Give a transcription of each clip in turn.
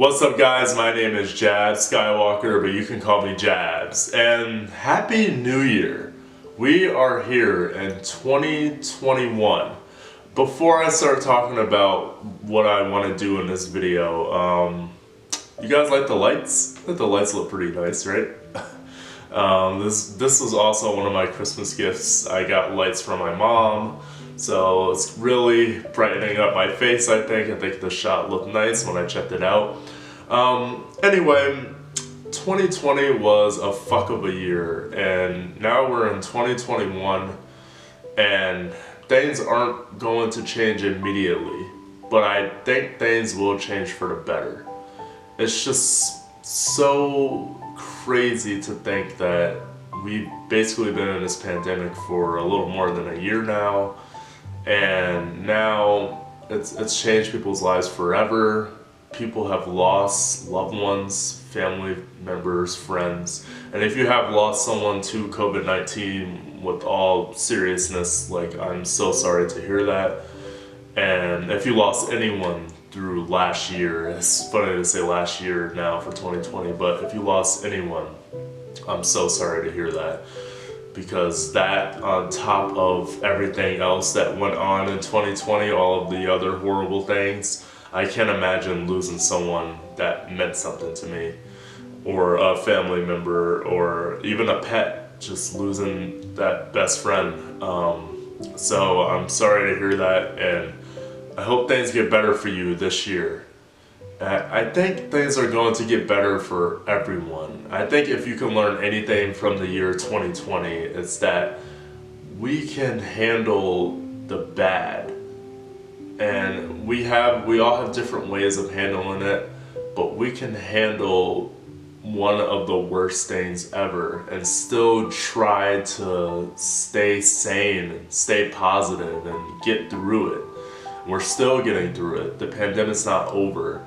What's up guys, my name is JabsSkyWalker, but you can call me Jabs. And Happy New Year! We are here in 2021. Before I start talking about what I want to do in this video, you guys like the lights? I think the lights look pretty nice, right? This was also one of my Christmas gifts. I got lights from my mom. So it's really brightening up my face, I think. I think the shot looked nice when I checked it out. Anyway, 2020 was a fuck of a year, and now we're in 2021, and things aren't going to change immediately, but I think things will change for the better. It's just so crazy to think that we've basically been in this pandemic for a little more than a year now. And now it's changed people's lives forever. People have lost loved ones, family members, friends. And if you have lost someone to COVID-19, with all seriousness, like, I'm so sorry to hear that. And if you lost anyone through last year, it's funny to say last year now for 2020, but if you lost anyone, I'm so sorry to hear that. Because that, on top of everything else that went on in 2020, all of the other horrible things, I can't imagine losing someone that meant something to me, or a family member, or even a pet, just losing that best friend. So I'm sorry to hear that, and I hope things get better for you this year. I think things are going to get better for everyone. I think if you can learn anything from the year 2020, it's that we can handle the bad. And we all have different ways of handling it, but we can handle one of the worst things ever and still try to stay sane, stay positive, and get through it. We're still getting through it. The pandemic's not over.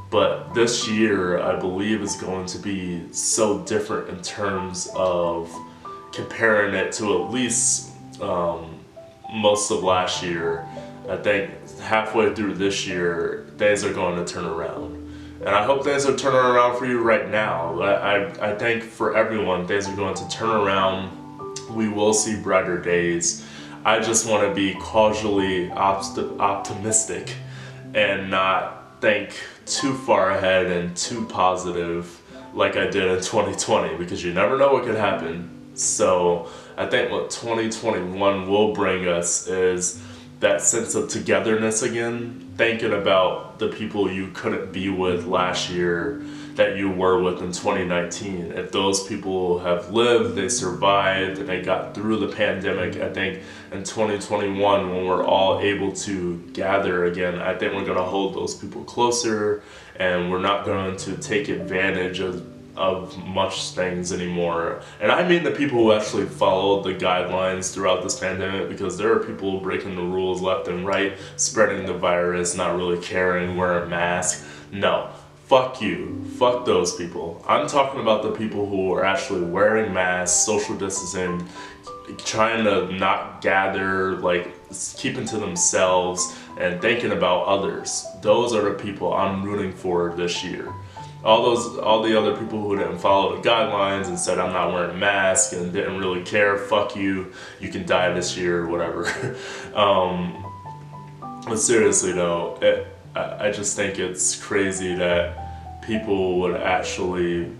But this year, I believe, is going to be so different in terms of comparing it to at least most of last year. I think halfway through this year, things are going to turn around. And I hope things are turning around for you right now. I think for everyone, things are going to turn around. We will see brighter days. I just want to be cautiously optimistic and not think too far ahead and too positive like I did in 2020, because you never know what could happen. So I think what 2021 will bring us is that sense of togetherness again, thinking about the people you couldn't be with last year that you were with in 2019. If those people have lived, they survived, and they got through the pandemic, I think in 2021, when we're all able to gather again, I think we're going to hold those people closer, and we're not going to take advantage of much things anymore. And I mean the people who actually followed the guidelines throughout this pandemic, because there are people breaking the rules left and right, spreading the virus, not really caring, wearing masks. No. Fuck you. Fuck those people. I'm talking about the people who are actually wearing masks, social distancing, trying to not gather, like keeping to themselves and thinking about others. Those are the people I'm rooting for this year. All the other people who didn't follow the guidelines and said I'm not wearing a mask and didn't really care, fuck you, you can die this year or whatever. But seriously though, I just think it's crazy that people would actually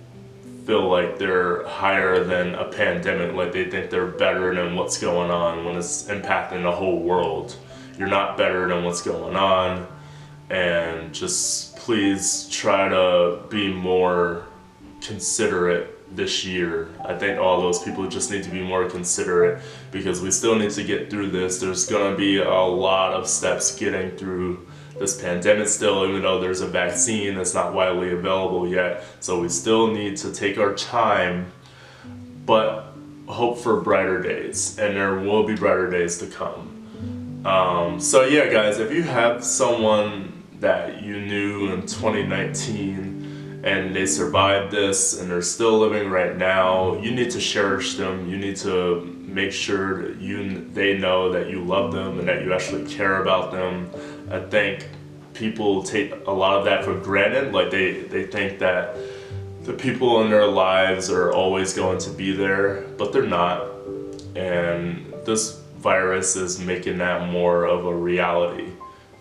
feel like they're higher than a pandemic, like they think they're better than what's going on when it's impacting the whole world. You're not better than what's going on, and just please try to be more considerate this year. I think all those people just need to be more considerate, because we still need to get through this. There's gonna be a lot of steps getting through this pandemic still, even though there's a vaccine that's not widely available yet. So we still need to take our time, but hope for brighter days, and there will be brighter days to come. So yeah guys, if you have someone that you knew in 2019 and they survived this and they're still living right now, you need to cherish them. You need to make sure that they know that you love them and that you actually care about them. I think people take a lot of that for granted. Like they think that the people in their lives are always going to be there, but they're not. And this virus is making that more of a reality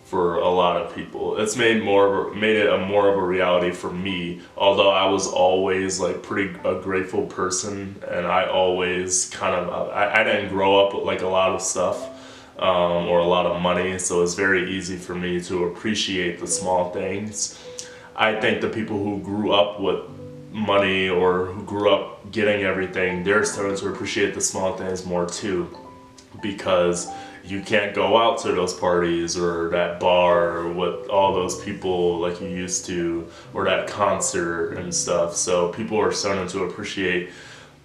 for a lot of people. It's made it more of a reality for me, although I was always like a grateful person, and I always I didn't grow up with like a lot of stuff or a lot of money, so it's very easy for me to appreciate the small things. I think the people who grew up with money or who grew up getting everything, they're starting to appreciate the small things more too, because you can't go out to those parties or that bar with all those people like you used to, or that concert and stuff. So people are starting to appreciate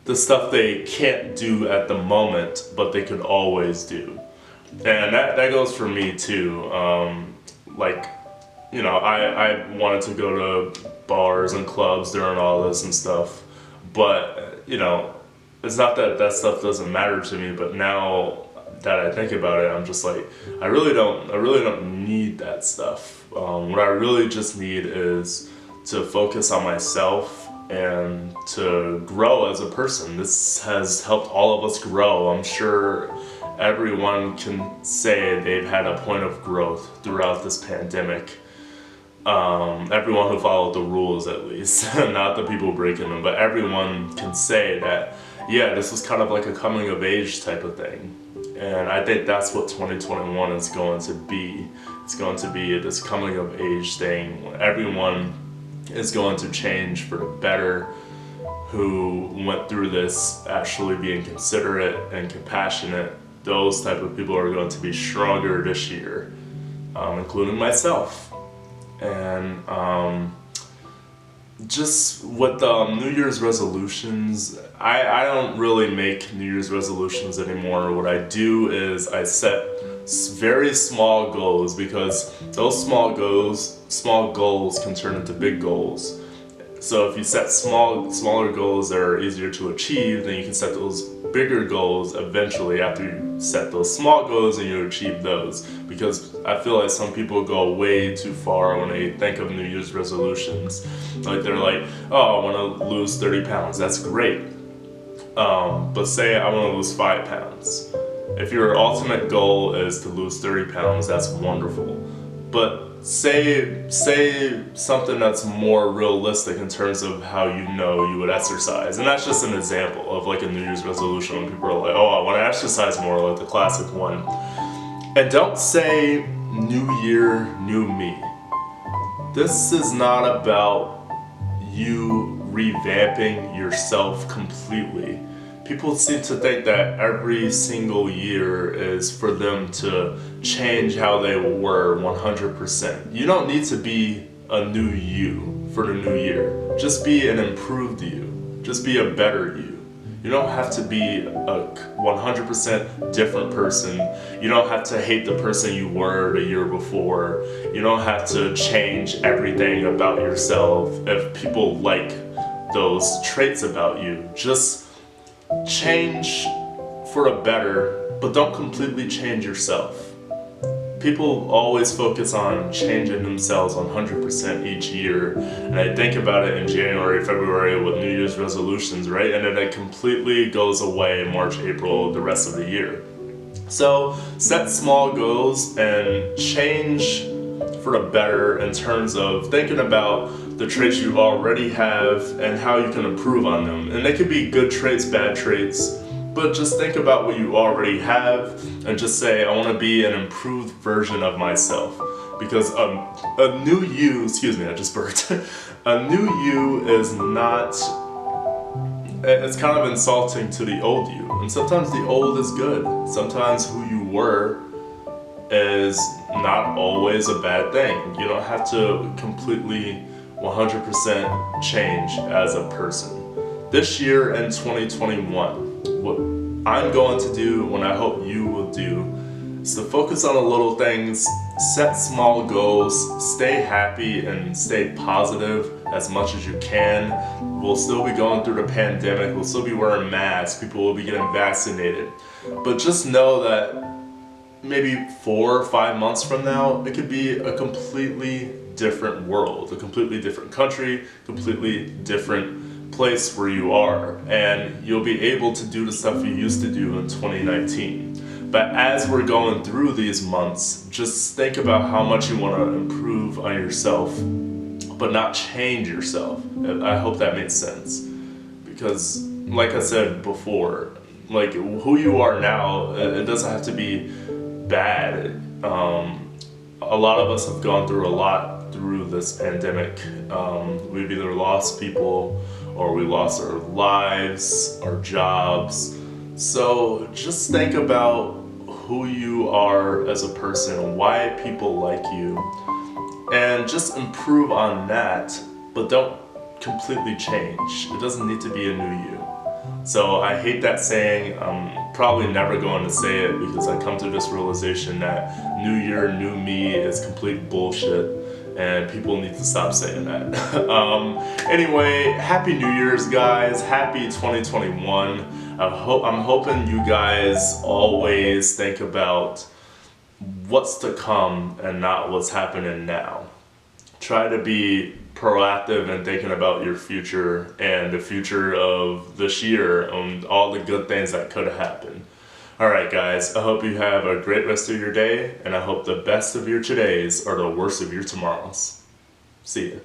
the stuff they can't do at the moment, but they could always do. And that goes for me too. Like, you know, I wanted to go to bars and clubs during all this and stuff, but you know, it's not that that stuff doesn't matter to me, but now that I think about it, I'm just like, I really don't need that stuff. What I really just need is to focus on myself and to grow as a person. This has helped all of us grow. I'm sure everyone can say they've had a point of growth throughout this pandemic. Everyone who followed the rules, at least, not the people breaking them, but everyone can say that, yeah, this was kind of like a coming of age type of thing. And I think that's what 2021 is going to be. It's going to be this coming of age thing. Everyone is going to change for the better who went through this, actually being considerate and compassionate. Those type of people are going to be stronger this year, including myself. And just with New Year's resolutions, I don't really make New Year's resolutions anymore. What I do is I set very small goals, because those small goals can turn into big goals. So if you set smaller goals that are easier to achieve, then you can set those bigger goals eventually after you set those small goals and you achieve those. Because I feel like some people go way too far when they think of New Year's resolutions. Like they're like, oh, I want to lose 30 pounds. That's great. But say I want to lose 5 pounds. If your ultimate goal is to lose 30 pounds, that's wonderful. But say something that's more realistic in terms of how you know you would exercise. And that's just an example of like a New Year's resolution when people are like, oh, I want to exercise more, like the classic one. And don't say new year, new me. This is not about you revamping yourself completely. People seem to think that every single year is for them to change how they were 100%. You don't need to be a new you for the new year. Just be an improved you. Just be a better you. You don't have to be a 100% different person. You don't have to hate the person you were the year before. You don't have to change everything about yourself if people like those traits about you. Just change for a better, but don't completely change yourself. People always focus on changing themselves 100% each year, and I think about it in January, February with New Year's resolutions, right? And then it completely goes away in March, April, the rest of the year. So set small goals and change for the better in terms of thinking about the traits you already have and how you can improve on them. And they could be good traits, bad traits, but just think about what you already have and just say, I want to be an improved version of myself. Because a new you, excuse me, I just burped. A new you is not, it's kind of insulting to the old you. And sometimes the old is good. Sometimes who you were is not always a bad thing. You don't have to completely 100% change as a person. This year in 2021, what I'm going to do, and I hope you will do, is to focus on the little things, set small goals, stay happy and stay positive as much as you can. We'll still be going through the pandemic, we'll still be wearing masks, people will be getting vaccinated. But just know that maybe 4 or 5 months from now, it could be a completely different world, a completely different country, completely different place where you are, and you'll be able to do the stuff you used to do in 2019. But as we're going through these months, just think about how much you want to improve on yourself, but not change yourself. I hope that makes sense. Because, like I said before, like who you are now, it doesn't have to be bad. A lot of us have gone through a lot through this pandemic. We've either lost people or we lost our lives, our jobs. So just think about who you are as a person, why people like you, and just improve on that, but don't completely change. It doesn't need to be a new you. So I hate that saying. I'm probably never going to say it because I come to this realization that new year, new me is complete bullshit, and people need to stop saying that. Anyway, happy New Year's, guys. Happy 2021. I'm hoping you guys always think about what's to come and not what's happening now. Try to be proactive and thinking about your future and the future of this year and all the good things that could happen. Alright guys, I hope you have a great rest of your day, and I hope the best of your todays are the worst of your tomorrows. See ya.